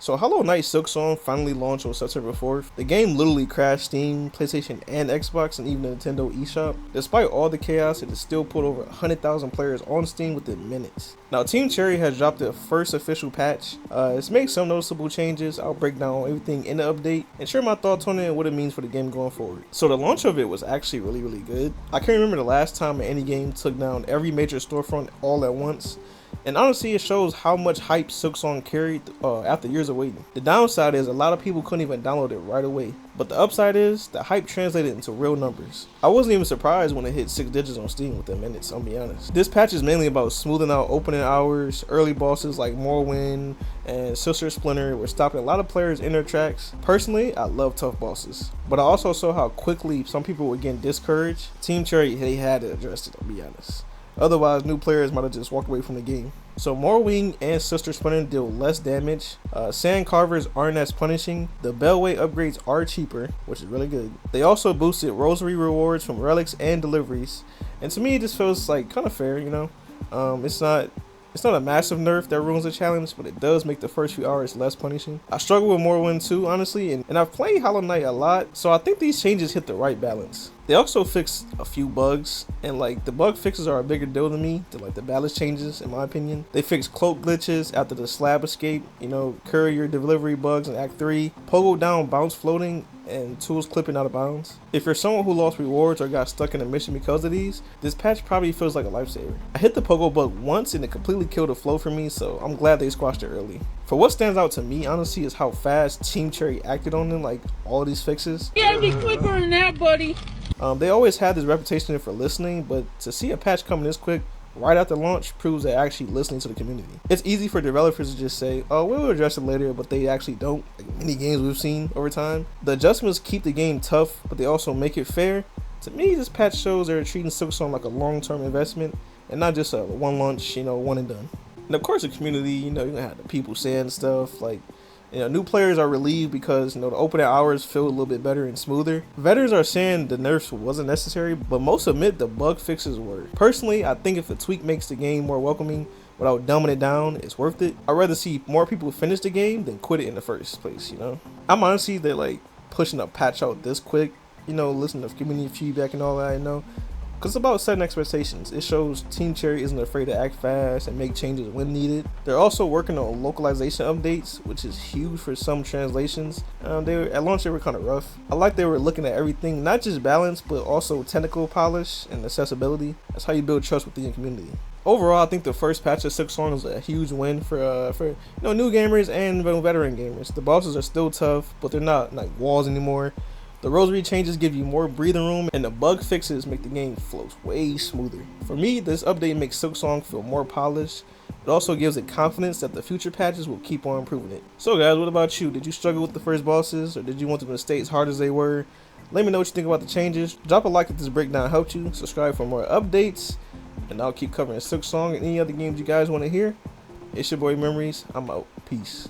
So Hollow Knight Silksong finally launched on September 4th. The game literally crashed Steam, PlayStation, and Xbox, and even the Nintendo eShop. Despite all the chaos, it has still put over 100,000 players on Steam within minutes. Now Team Cherry has dropped their first official patch. It's made some noticeable changes. I'll break down everything in the update and share my thoughts on it and what it means for the game going forward. So the launch of it was actually really good. I can't remember the last time any game took down every major storefront all at once. And honestly, it shows how much hype Silksong carried after years of waiting. The downside is a lot of people couldn't even download it right away. But the upside is the hype translated into real numbers. I wasn't even surprised when it hit 6 digits on Steam within minutes, I'll be honest. This patch is mainly about smoothing out opening hours. Early bosses like Morrowind and Sister Splinter were stopping a lot of players in their tracks. Personally, I love tough bosses. But I also saw how quickly some people were getting discouraged. Team Cherry, they had to address it, I'll be honest. Otherwise, new players might have just walked away from the game. So Morrowind and Sister Splinter deal less damage. Sand carvers aren't as punishing. The Bellway upgrades are cheaper, which is really good. They also boosted rosary rewards from relics and deliveries. And to me, this feels like kind of fair, you know. It's not a massive nerf that ruins the challenge, but it does make the first few hours less punishing. I struggle with Morrowind too, honestly, and I've played Hollow Knight a lot, so I think these changes hit the right balance. They also fixed a few bugs, and like the bug fixes are a bigger deal to me than like the balance changes, in my opinion. They fixed cloak glitches after the slab escape, courier delivery bugs in Act 3, pogo down bounce floating, and tools clipping out of bounds. If you're someone who lost rewards or got stuck in a mission because of these, this patch probably feels like a lifesaver. I hit the pogo bug once and it completely killed the flow for me, so I'm glad they squashed it early. For what stands out to me, honestly, is how fast Team Cherry acted on them, like all these fixes. You gotta be quicker than that, buddy. They always had this reputation for listening, but to see a patch coming this quick right after launch proves they're actually listening to the community. It's easy for developers to just say, oh, we'll address it later, but they actually don't, like many games we've seen over time. The adjustments keep the game tough, but they also make it fair. To me, this patch shows they're treating Silksong like a long-term investment and not just a one launch, one and done. And of course the community, you're gonna have the people saying stuff like, new players are relieved because, the opening hours feel a little bit better and smoother. Veterans are saying the nerfs wasn't necessary, but most admit the bug fixes were. Personally, I think if a tweak makes the game more welcoming without dumbing it down, it's worth it. I'd rather see more people finish the game than quit it in the first place, I'm honestly, they're like pushing a patch out this quick, listening to community feedback and all that, Because it's about setting expectations. It shows Team Cherry isn't afraid to act fast and make changes when needed. They're also working on localization updates, which is huge for some translations. At launch they were kind of rough. I like they were looking at everything, not just balance, but also technical polish and accessibility. That's how you build trust within your community. Overall, I think the first patch of Silksong is a huge win for new gamers and veteran gamers. The bosses are still tough, but they're not like walls anymore. The rosary changes give you more breathing room, and the bug fixes make the game flow way smoother. For me, this update makes Silksong feel more polished. It also gives it confidence that the future patches will keep on improving it. So guys, what about you? Did you struggle with the first bosses, or did you want them to stay as hard as they were? Let me know what you think about the changes. Drop a like if this breakdown helped you. Subscribe for more updates, and I'll keep covering Silksong and any other games you guys want to hear. It's your boy Memories. I'm out. Peace.